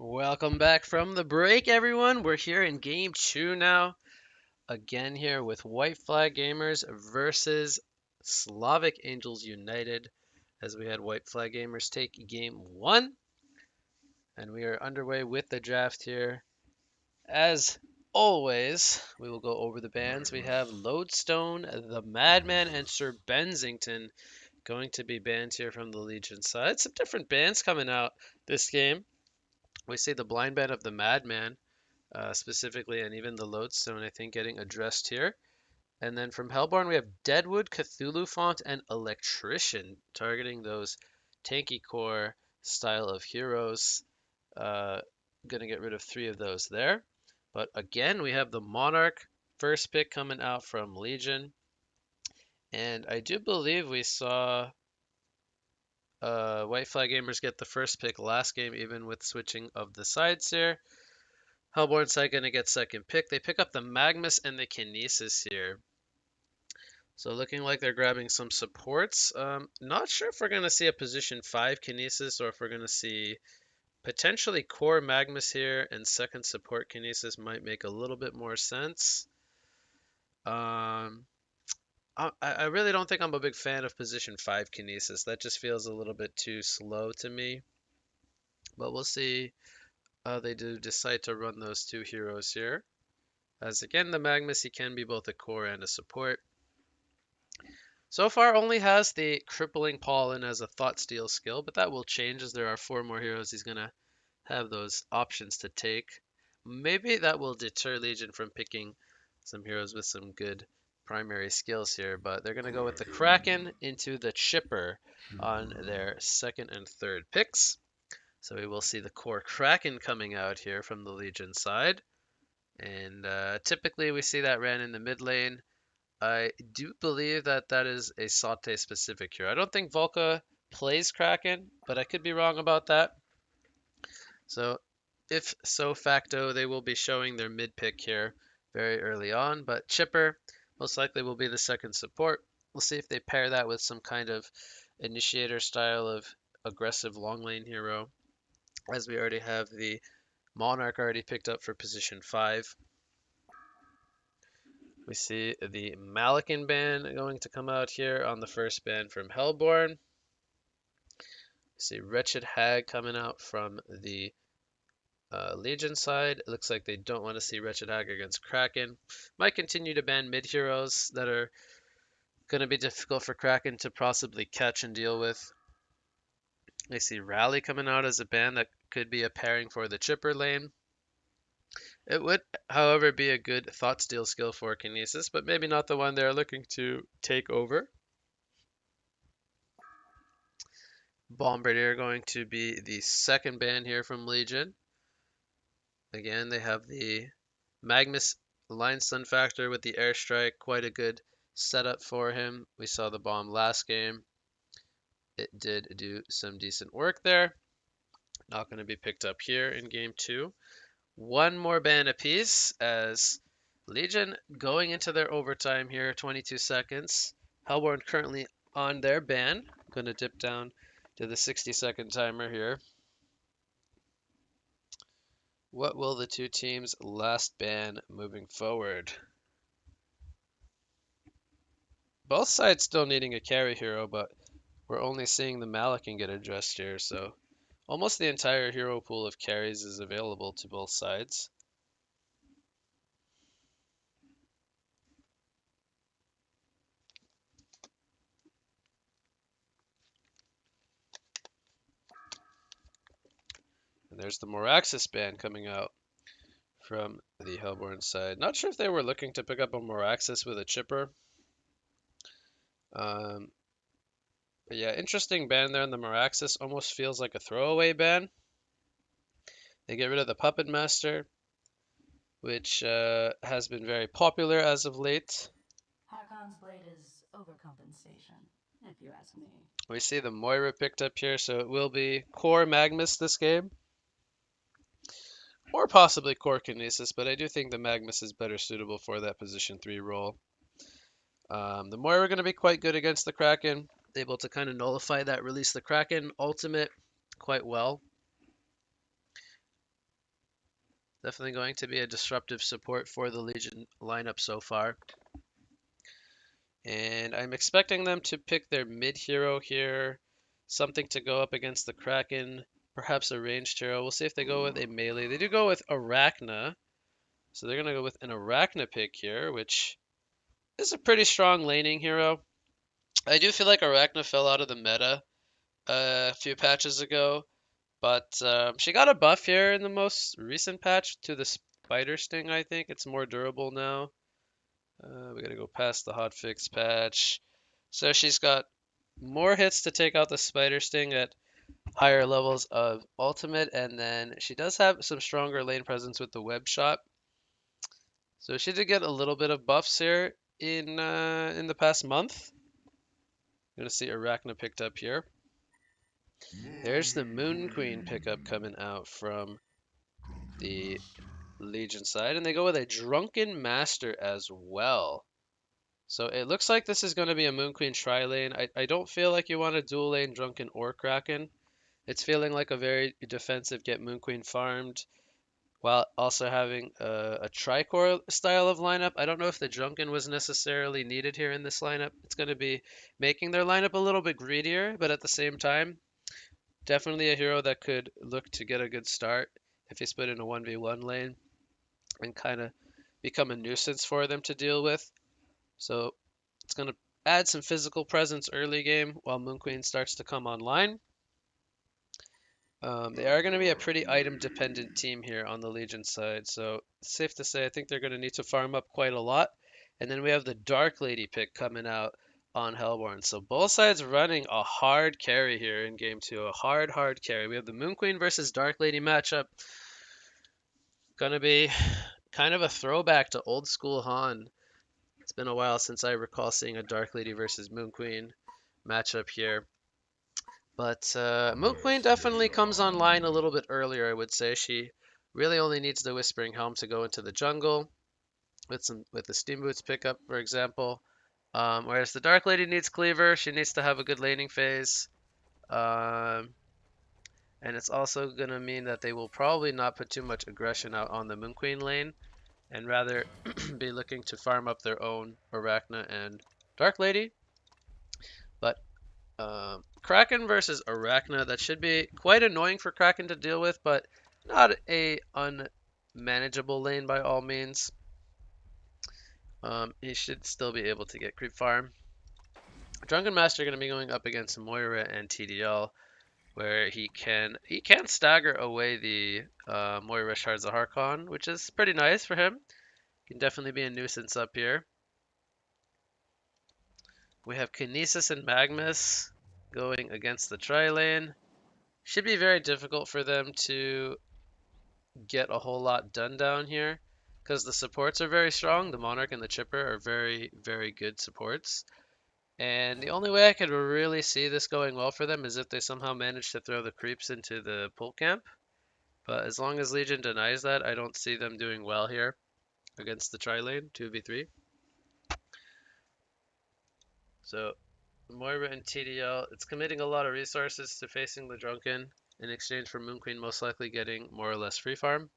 Welcome back from the break, everyone. We're here in game two now. Again, here with White Flag Gamers versus Slavic Angels United, as we had White Flag Gamers take game one. And we are underway with the draft here. As always, we will go over the bans. We have Lodestone, the Madman, and Sir Bensington going to be banned here from the Legion side. Some different bans coming out this game. We see the blind ban of the Madman. Specifically, and even the Lodestone, I think, getting addressed here. And then from Hellborn, we have Deadwood, Cthulhu Font, and Electrician, targeting those tanky core style of heroes. Gonna get rid of 3 of those there. But again, we have the Monarch first pick coming out from Legion. And I do believe we saw White Flag Gamers get the first pick last game, even with switching of the sides here. Hellborn side going to get second pick. They pick up the Magmus and the Kinesis here. So looking like they're grabbing some supports. Not sure if we're going to see a position 5 Kinesis or if we're going to see potentially core Magmus here and second support Kinesis might make a little bit more sense. I really don't think I'm a big fan of position 5 Kinesis. That just feels a little bit too slow to me. But we'll see. They do decide to run those 2 heroes here. As again, the Magmus, he can be both a core and a support. So far, only has the Crippling Pollen as a Thought Steal skill, but that will change as there are 4 more heroes he's going to have those options to take. Maybe that will deter Legion from picking some heroes with some good primary skills here, but they're going to go with the Kraken into the Chipper on their second and third picks. So we will see the core Kraken coming out here from the Legion side. And typically we see that ran in the mid lane. I do believe that that is a Saute specific hero. I don't think Volca plays Kraken, but I could be wrong about that. So if so facto, they will be showing their mid pick here very early on. But Chipper most likely will be the second support. We'll see if they pair that with some kind of initiator style of aggressive long lane hero, as we already have the Monarch already picked up for position 5. We see the Malakin ban going to come out here on the first ban from Hellborn. We see Wretched Hag coming out from the Legion side. It looks like they don't want to see Wretched Hag against Kraken. Might continue to ban mid heroes that are going to be difficult for Kraken to possibly catch and deal with. I see Rally coming out as a ban that could be a pairing for the Chipper lane. It would, however, be a good Thought Steal skill for Kinesis, but maybe not the one they're looking to take over. Bombardier going to be the second ban here from Legion. Again, they have the Magmus Line Stun Factor with the Airstrike. Quite a good setup for him. We saw the bomb last game. It did do some decent work there. Not going to be picked up here in game 2. One more ban apiece as Legion going into their overtime here, 22 seconds. Hellborn currently on their ban. Going to dip down to the 60-second timer here. What will the 2 teams' last ban moving forward? Both sides still needing a carry hero, but we're only seeing the Malakin get addressed here, so almost the entire hero pool of carries is available to both sides. And there's the Moraxis ban coming out from the Hellborn side. Not sure if they were looking to pick up a Moraxis with a Chipper. But yeah, interesting ban there on the Moraxis. Almost feels like a throwaway ban. They get rid of the Puppet Master, which has been very popular as of late. Harkon's blade is overcompensation, if you ask me. We see the Moira picked up here, so it will be core Magmus this game. Or possibly core Kinesis, but I do think the Magmus is better suitable for that position 3 role. The Moira going to be quite good against the Kraken. Able to kind of nullify that Release the Kraken ultimate quite well. Definitely going to be a disruptive support for the Legion lineup so far. And I'm expecting them to pick their mid hero here, something to go up against the Kraken, perhaps a ranged hero. We'll see if they go with a melee. They do go with Arachna, so they're going to go with an Arachna pick here, which is a pretty strong laning hero. I do feel like Arachna fell out of the meta a few patches ago, but she got a buff here in the most recent patch to the Spider Sting, I think. It's more durable now. We gotta go past the hotfix patch. So she's got more hits to take out the Spider Sting at higher levels of ultimate, and then she does have some stronger lane presence with the web shot. So she did get a little bit of buffs here in the past month. You're gonna see Arachna picked up here. There's the Moon Queen pickup coming out from the Legion side, and they go with a Drunken Master as well. So it looks like this is going to be a Moon Queen tri-lane. I don't feel like you want a dual lane Drunken or Kraken. It's feeling like a very defensive get Moon Queen farmed while also having a tri-core style of lineup. I don't know if the Drunken was necessarily needed here in this lineup. It's going to be making their lineup a little bit greedier, but at the same time, definitely a hero that could look to get a good start if he's put in a 1v1 lane and kind of become a nuisance for them to deal with. So it's going to add some physical presence early game while Moon Queen starts to come online. They are going to be a pretty item dependent team here on the Legion side, so it's safe to say I think they're going to need to farm up quite a lot. And then we have the Dark Lady pick coming out on Hellborn. So both sides running a hard carry here in game two, a hard carry. We have the Moon Queen versus Dark Lady matchup. Gonna be kind of a throwback to old school Han. It's been a while since I recall seeing a Dark Lady versus Moon Queen matchup here. But Moon Queen definitely comes online a little bit earlier, I would say. She really only needs the Whispering Helm to go into the jungle with the Steam Boots pickup, for example. Whereas the Dark Lady needs Cleaver, she needs to have a good laning phase. Um, and it's also going to mean that they will probably not put too much aggression out on the Moon Queen lane and rather be looking to farm up their own Arachna and Dark Lady. But Kraken versus Arachna, that should be quite annoying for Kraken to deal with, but not a unmanageable lane by all means. He should still be able to get creep farm. Drunken Master going to be going up against Moira and TDL, where he can stagger away the Moira Shards of Harkon, which is pretty nice for him. Can definitely be a nuisance up here. We have Kinesis and Magnus going against the tri-lane. Should be very difficult for them to get a whole lot done down here because the supports are very strong. The Monarch and the Chipper are very good supports. And the only way I could really see this going well for them is if they somehow manage to throw the creeps into the pull camp. But as long as Legion denies that, I don't see them doing well here against the tri-lane 2v3. So Moira and TDL, it's committing a lot of resources to facing the Drunken in exchange for Moon Queen most likely getting more or less free farm.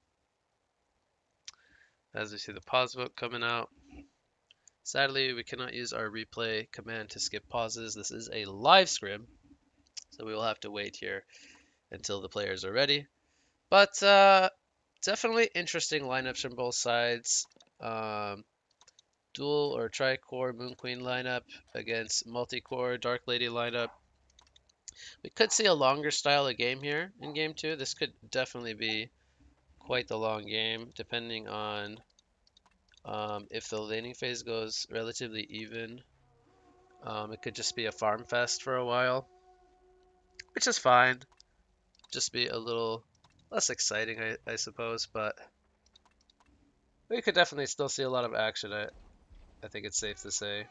As we see the pause vote coming out. Sadly, we cannot use our replay command to skip pauses. This is a live scrim, so we will have to wait here until the players are ready. But definitely interesting lineups from both sides. Dual or tri-core Moon Queen lineup against multi-core Dark Lady lineup. We could see a longer style of game here in game two. This could definitely be quite the long game, depending on if the laning phase goes relatively even. It could just be a farm fest for a while, which is fine. Just be a little less exciting, I suppose, but we could definitely still see a lot of action. I think it's safe to say.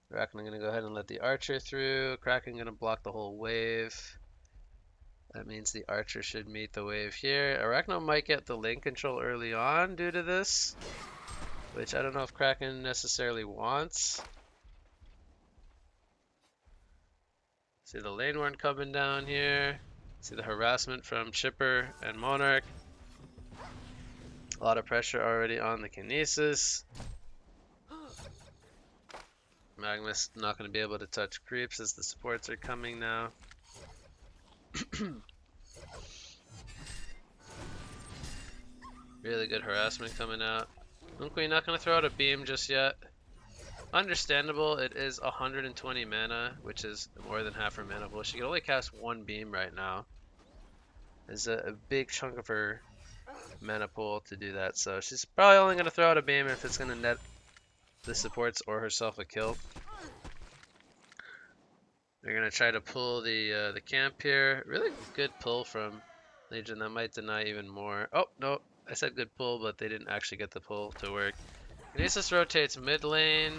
Kraken going to go ahead and let the archer through. Kraken going to block the whole wave. That means the archer should meet the wave here. Arachno might get the lane control early on due to this, which I don't know if Kraken necessarily wants. See the lane warden coming down here. See the harassment from Chipper and Monarch. A lot of pressure already on the Kinesis. Magnus not going to be able to touch creeps as the supports are coming now. Really good harassment coming out. Moonqueen not going to throw out a beam just yet. Understandable, it is 120 mana, which is more than half her mana pool. She can only cast one beam right now. There's a big chunk of her mana pool to do that, so she's probably only going to throw out a beam if it's going to net the supports or herself a kill. They're going to try to pull the camp here. Really good pull from Legion. That might deny even more. Oh, no. I said good pull, but they didn't actually get the pull to work. Kinesis rotates mid lane.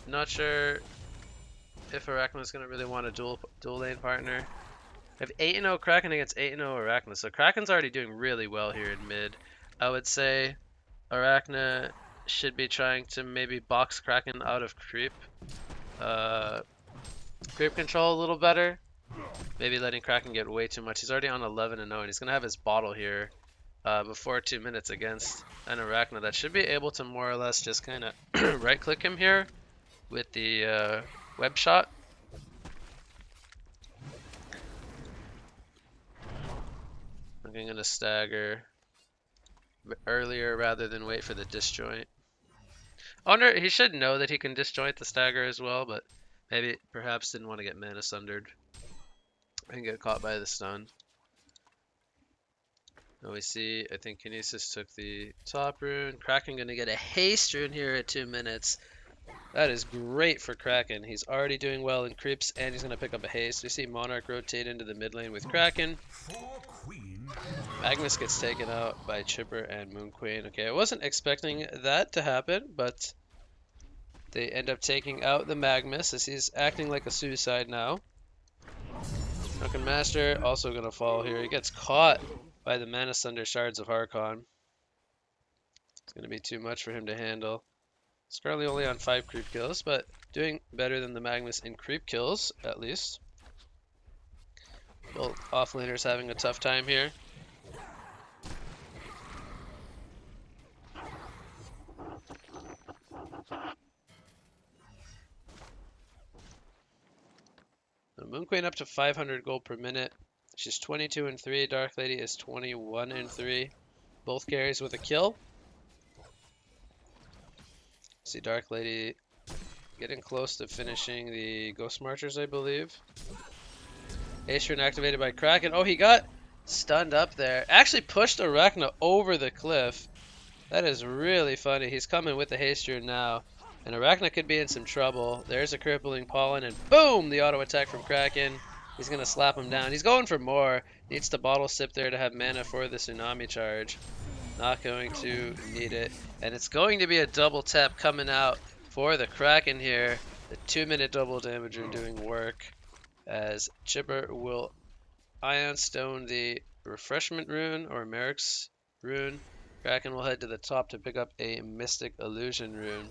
Not sure if Arachna is going to really want a dual lane partner. I have 8-0 Kraken against 8-0 Arachna. So Kraken's already doing really well here in mid. I would say Arachna should be trying to maybe box Kraken out of creep. Creep control a little better. Maybe letting Kraken get way too much. He's already on 11-0 and he's going to have his bottle here before 2 minutes against an Arachna that should be able to more or less just kind of right click him here with the web shot. I'm going to stagger earlier rather than wait for the disjoint. He should know that he can disjoint the stagger as well, but maybe perhaps didn't want to get mana sundered and get caught by the stun. Now we see, I think Kinesis took the top rune. Kraken going to get a haste rune here at 2 minutes. That is great for Kraken. He's already doing well in creeps, and he's going to pick up a haste. We see Monarch rotate into the mid lane with Kraken. Magnus gets taken out by Chipper and Moon Queen. Okay, I wasn't expecting that to happen, but they end up taking out the Magnus as he's acting like a suicide now. Drunken Master also going to fall here. He gets caught by the Mana Sunder Shards of Harkon. It's going to be too much for him to handle. He's currently only on 5 creep kills, but doing better than the Magnus in creep kills, at least. Both offlaners having a tough time here. The Moon Queen up to 500 gold per minute. She's 22-3. Dark Lady is 21-3. Both carries with a kill. See Dark Lady getting close to finishing the Ghost Marchers, I believe. Ace activated by Kraken. Oh, he got stunned up there. Actually pushed Arachna over the cliff. That is really funny. He's coming with the haste rune now. And Arachna could be in some trouble. There's a crippling pollen, and boom! The auto attack from Kraken. He's going to slap him down. He's going for more. Needs to bottle sip there to have mana for the tsunami charge. Not going to need it. And it's going to be a double tap coming out for the Kraken here. The 2-minute double damage are doing work. As Chipper will Ion Stone the Refreshment rune, or Merrick's rune. Kraken will head to the top to pick up a Mystic Illusion rune.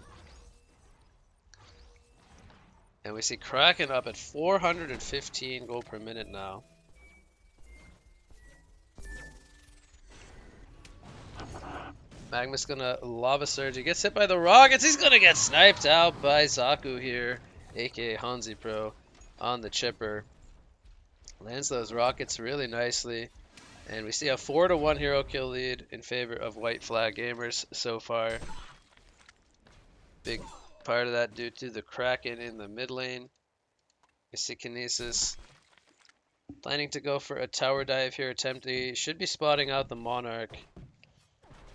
And we see Kraken up at 415 gold per minute now. Magnus gonna Lava Surge. He gets hit by the rockets. He's gonna get sniped out by Zaku here, aka Hanzi Pro, on the Chipper. Lands those rockets really nicely. And we see a 4-1 hero kill lead in favor of White Flag Gamers so far. Big part of that due to the Kraken in the mid lane. We see Kinesis planning to go for a tower dive here. Should be spotting out the Monarch.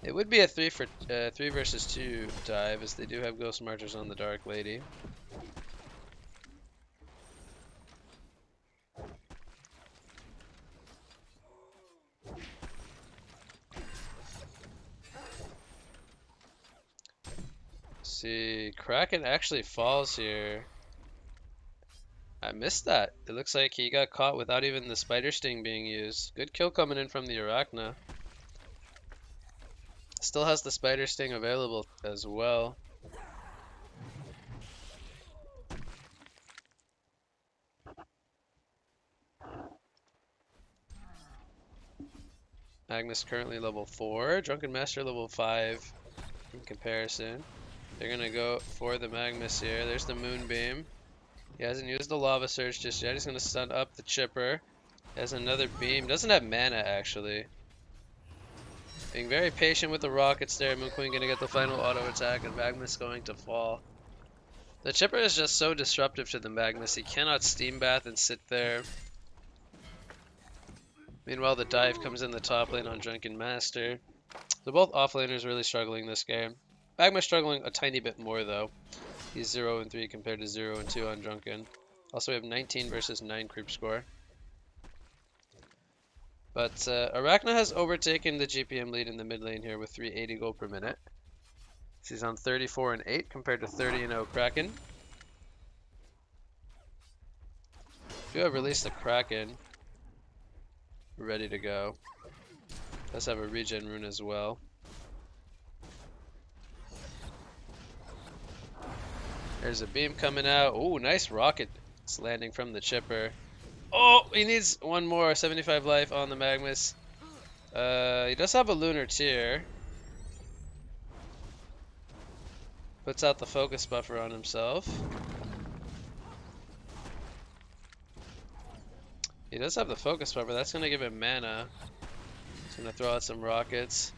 It would be a 3 versus 2 dive, as they do have Ghost Marchers on the Dark Lady. See, Kraken actually falls here. I missed that. It looks like he got caught without even the Spider Sting being used. Good kill coming in from the Arachna. Still has the Spider Sting available as well. Magnus currently level 4. Drunken Master level 5 in comparison. They're going to go for the Magnus here. There's the Moonbeam. He hasn't used the Lava Surge just yet. He's going to stun up the Chipper. He has another beam. Doesn't have mana, actually. Being very patient with the rockets there. Moon Queen going to get the final auto attack, and Magnus going to fall. The Chipper is just so disruptive to the Magnus. He cannot Steam Bath and sit there. Meanwhile, the dive comes in the top lane on Drunken Master. So both offlaners really struggling this game. Magnus struggling a tiny bit more, though. He's 0 and 3 compared to 0 and 2 on Drunken. Also, we have 19 versus 9 creep score. But Arachna has overtaken the GPM lead in the mid lane here with 380 gold per minute. She's on 34 and 8 compared to 30 and 0 Kraken. Do have released the Kraken. Ready to go. Does have a regen rune as well. There's a beam coming out. Ooh, nice rocket. It's landing from the Chipper. Oh, he needs one more. 75 life on the Magnus. He does have a Lunar Tear. Puts out the focus buffer on himself. He does have the focus buffer. That's going to give him mana. He's going to throw out some rockets.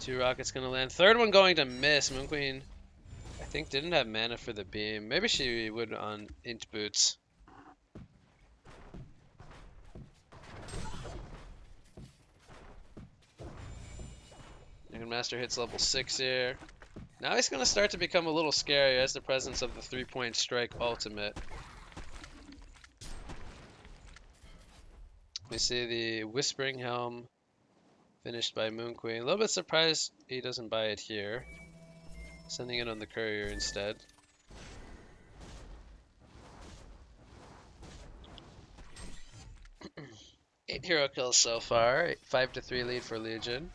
2 rockets going to land. Third one going to miss. Moon Queen, I think, didn't have mana for the beam. Maybe she would on Int Boots. Dragon Master hits level 6 here. Now he's going to start to become a little scary as the presence of the 3-point strike ultimate. We see the Whispering Helm finished by Moon Queen. A little bit surprised he doesn't buy it here. Sending it on the courier instead. Eight hero kills so far. 5-3 lead for Legion.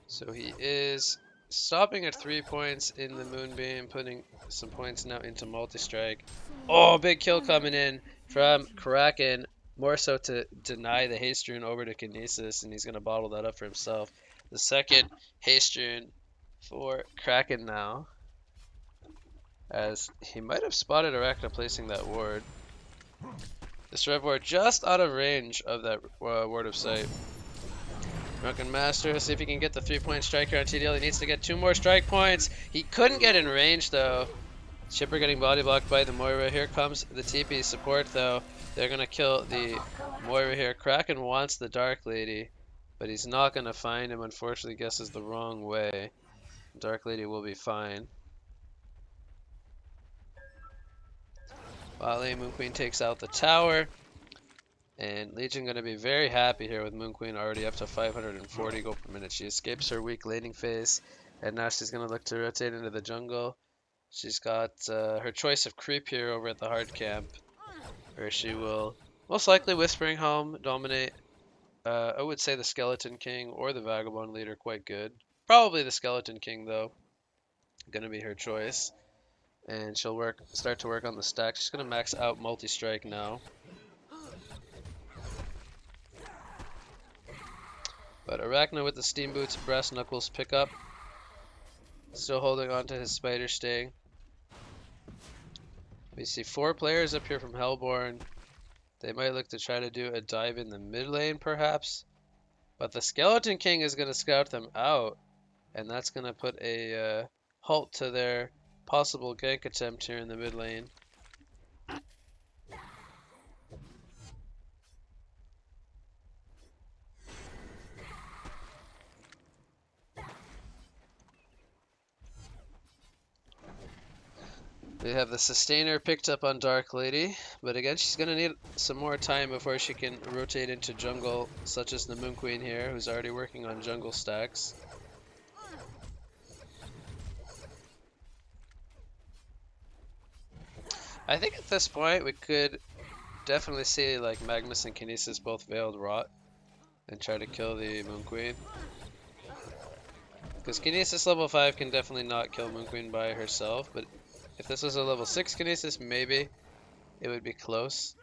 So he is stopping at 3 points in the Moonbeam, putting some points now into multi-strike. Oh, big kill coming in from Kraken, more so to deny the haste rune over to Kinesis, and he's going to bottle that up for himself. The second haste rune for Kraken now, as he might have spotted Arachna placing that ward. This Rev Ward just out of range of that Ward of Sight. Drunken Master, see if he can get the 3-point strike here on TDL. He needs to get 2 more strike points. He couldn't get in range though. Chipper getting body blocked by the Moira. Here comes the TP support though. They're gonna kill the Moira here. Kraken wants the Dark Lady, but he's not gonna find him. Unfortunately, guesses the wrong way. Dark Lady will be fine. Wale, Moon Queen takes out the tower. And Legion going to be very happy here with Moon Queen already up to 540 gold per minute. She escapes her weak laning phase, and now she's going to look to rotate into the jungle. She's got her choice of creep here over at the hard camp, where she will most likely Whispering Home dominate. I would say the Skeleton King or the Vagabond Leader quite good. Probably the Skeleton King though, going to be her choice. And she'll start to work on the stack. She's going to max out multi-strike now. But Arachna with the Steam Boots, Brass Knuckles pick up. Still holding on to his Spider Sting. We see 4 players up here from Hellborn. They might look to try to do a dive in the mid lane perhaps. But the Skeleton King is going to scout them out. And that's going to put a halt to their possible gank attempt here in the mid lane. We have the Sustainer picked up on Dark Lady, but again, she's going to need some more time before she can rotate into jungle, such as the Moon Queen here, who's already working on jungle stacks. I think at this point, we could definitely see like Magnus and Kinesis both Veiled Rot and try to kill the Moon Queen. Because Kinesis level 5 can definitely not kill Moon Queen by herself, but if this was a level 6 Kinesis, maybe it would be close.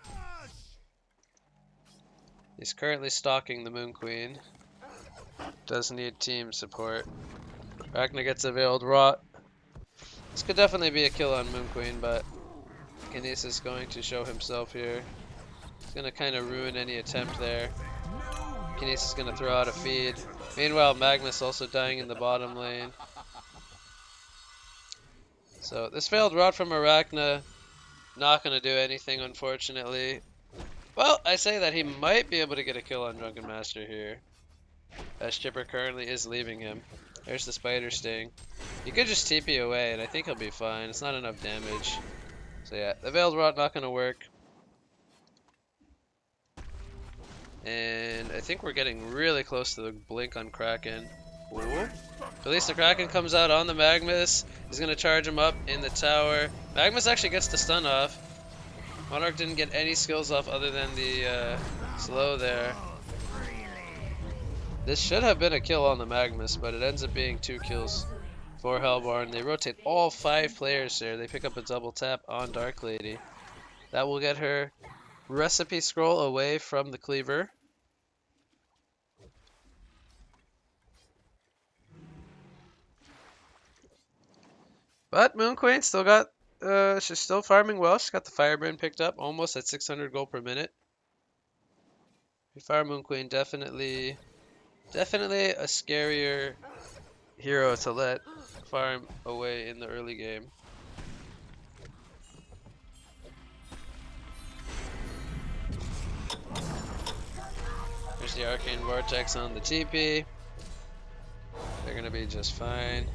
He's currently stalking the Moon Queen. Does need team support. Ragnar gets a Veiled Rot. This could definitely be a kill on Moon Queen, but Kinesis is going to show himself here. He's going to kind of ruin any attempt there. Kinesis is going to throw out a feed. Meanwhile, Magnus also dying in the bottom lane. So this Veiled Rot from Arachna, not going to do anything, unfortunately. Well, I say that he might be able to get a kill on Drunken Master here, as Chipper currently is leaving him. There's the Spider Sting. You could just TP away, and I think he'll be fine. It's not enough damage. So yeah, the Veiled Rot not going to work. And I think we're getting really close to the blink on Kraken. Ooh. At least the Kraken comes out on the Magnus. He's going to charge him up in the tower. Magnus actually gets the stun off. Monarch didn't get any skills off other than the slow there. This should have been a kill on the Magnus, but it ends up being 2 kills for Hellborn. They rotate all 5 players here. They pick up a double tap on Dark Lady. That will get her recipe scroll away from the cleaver. But Moon Queen still got, she's still farming well. She's got the Firebrand picked up, almost at 600 gold per minute. Fire Moon Queen definitely a scarier hero to let farm away in the early game. There's the Arcane Vortex on the TP. They're gonna be just fine.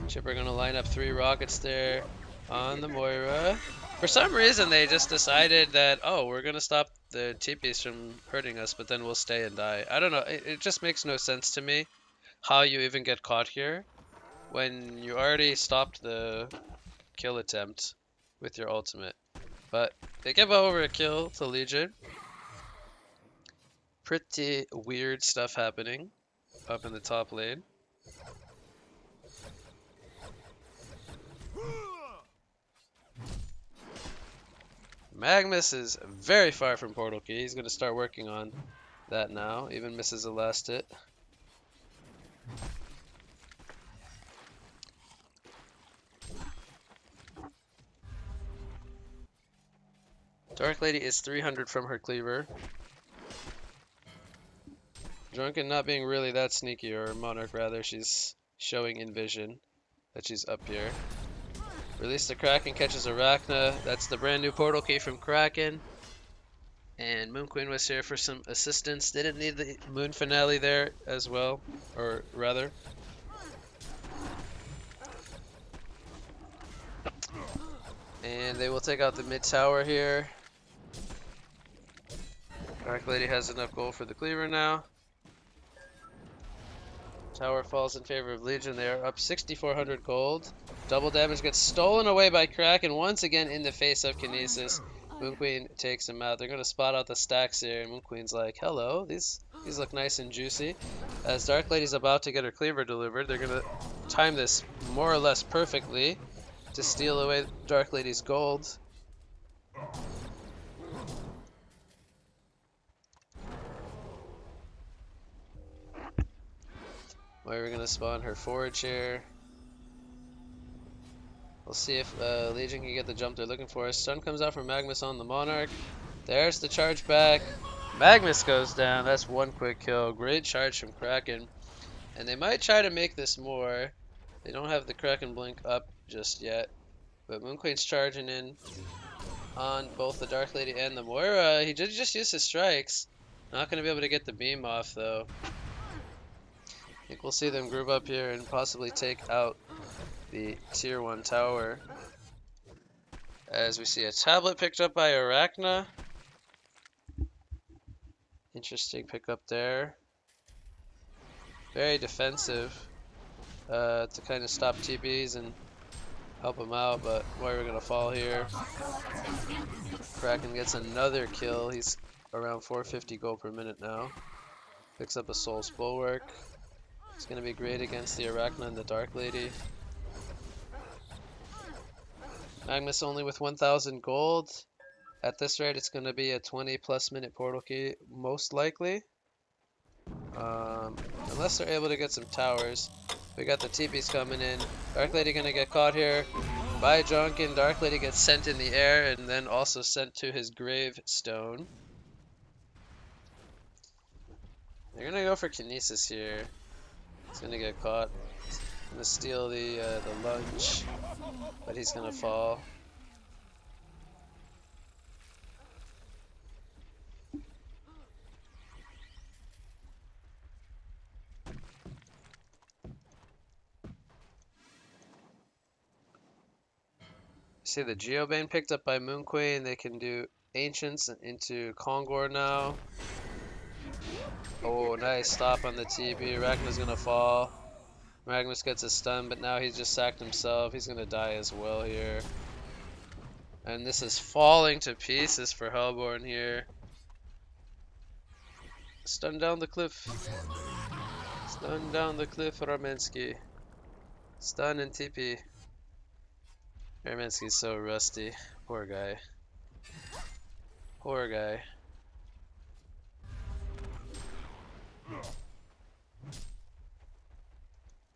Chipper gonna line up 3 rockets there on the Moira. For some reason they just decided that, oh, we're gonna stop the TPs from hurting us, but then we'll stay and die. I don't know, it just makes no sense to me how you even get caught here when you already stopped the kill attempt with your ultimate. But they give over a kill to Legion. Pretty weird stuff happening up in the top lane. Magnus is very far from Portal Key. He's going to start working on that now. Even misses a last hit. Dark Lady is 300 from her cleaver. Drunken not being really that sneaky, or Monarch rather, she's showing in vision that she's up here. Release the Kraken, catches Arachna. That's the brand new portal key from Kraken. And Moon Queen was here for some assistance. Didn't need the Moon Finale there as well, or rather. And they will take out the mid tower here. Dark Lady has enough gold for the cleaver now. Tower falls in favor of Legion. They are up 6,400 gold. Double damage gets stolen away by Kraken once again in the face of Kinesis. Moon Queen takes him out. They're going to spot out the stacks here, and Moon Queen's like, hello, these look nice and juicy. As Dark Lady's about to get her cleaver delivered, they're going to time this more or less perfectly to steal away Dark Lady's gold. Moira going to spawn her forage here. We'll see if Legion can get the jump they're looking for. Stun comes out from Magnus on the Monarch. There's the charge back. Magnus goes down. That's one quick kill. Great charge from Kraken. And they might try to make this more. They don't have the Kraken blink up just yet. But Moon Queen's charging in on both the Dark Lady and the Moira. He did just use his strikes. Not going to be able to get the beam off though. I think we'll see them group up here and possibly take out the tier 1 tower. As we see a tablet picked up by Arachna. Interesting pickup there. Very defensive to kind of stop TPs and help him out, but Moira gonna fall here. Kraken gets another kill. He's around 450 gold per minute now. Picks up a Soul's Bulwark. It's gonna be great against the Arachna and the Dark Lady. Magnus only with 1,000 gold. At this rate, it's gonna be a 20+ minute portal key, most likely. Unless they're able to get some towers. We got the TPs coming in. Dark Lady gonna get caught here by Drunken. Dark Lady gets sent in the air and then also sent to his gravestone. They're gonna go for Kinesis here. He's gonna get caught. He's gonna steal the lunge, but he's gonna fall. See the Geobane picked up by Moon Queen. They can do Ancients into Kongor now. Oh, nice stop on the TP. Ragna's gonna fall. Magnus gets a stun, but now he's just sacked himself. He's gonna die as well here. And this is falling to pieces for Hellborn here. Stun down the cliff. Stun down the cliff, Ramensky. Stun and TP. Ramensky's so rusty. Poor guy. Poor guy.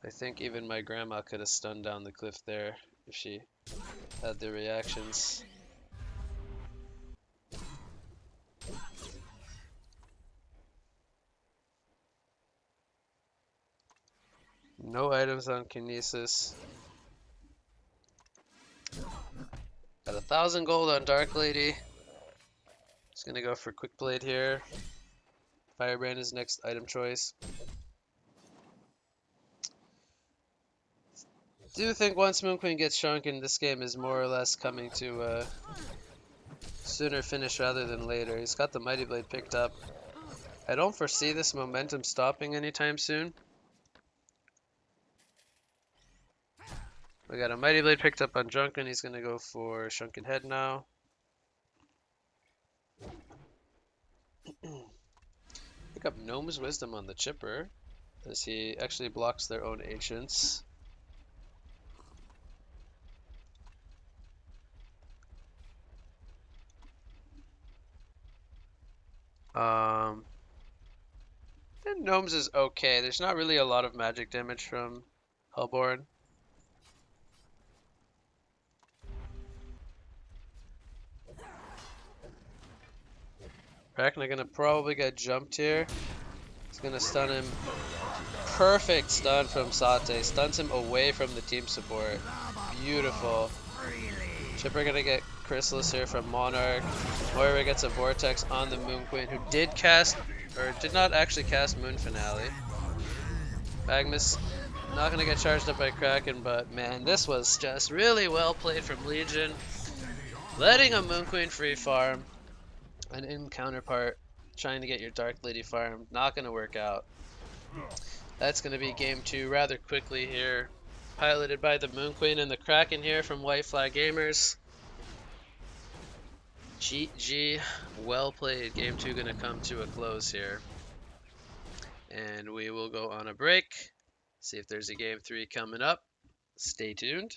I think even my grandma could have stunned down the cliff there if she had the reactions. No items on Kinesis. Got 1,000 gold on Dark Lady. Just gonna go for Quick Blade here. Firebrand is next item choice. Do think once Moon Queen gets shrunken, this game is more or less coming to a sooner finish rather than later. He's got the Mighty Blade picked up. I don't foresee this momentum stopping anytime soon. We got a Mighty Blade picked up on Drunken. He's gonna go for Shrunken Head now. Pick up Gnome's Wisdom on the Chipper, as he actually blocks their own Ancients. And Gnomes is okay. There's not really a lot of magic damage from Hellborn. Arachna gonna probably get jumped here. He's gonna stun him. Perfect stun from Sate. Stuns him away from the team support. Beautiful. Chipper gonna get Chrysalis here from Monarch. Moira gets a Vortex on the Moon Queen, who did cast, or did not actually cast Moon Finale. Magnus not gonna get charged up by Kraken, but man, this was just really well played from Legion. Letting a Moon Queen free farm, and in counterpart, trying to get your Dark Lady farm, not gonna work out. That's gonna be game 2 rather quickly here. Piloted by the Moon Queen and the Kraken here from White Flag Gamers. GG, well played. Game 2 gonna come to a close here. And we will go on a break. See if there's a game 3 coming up. Stay tuned.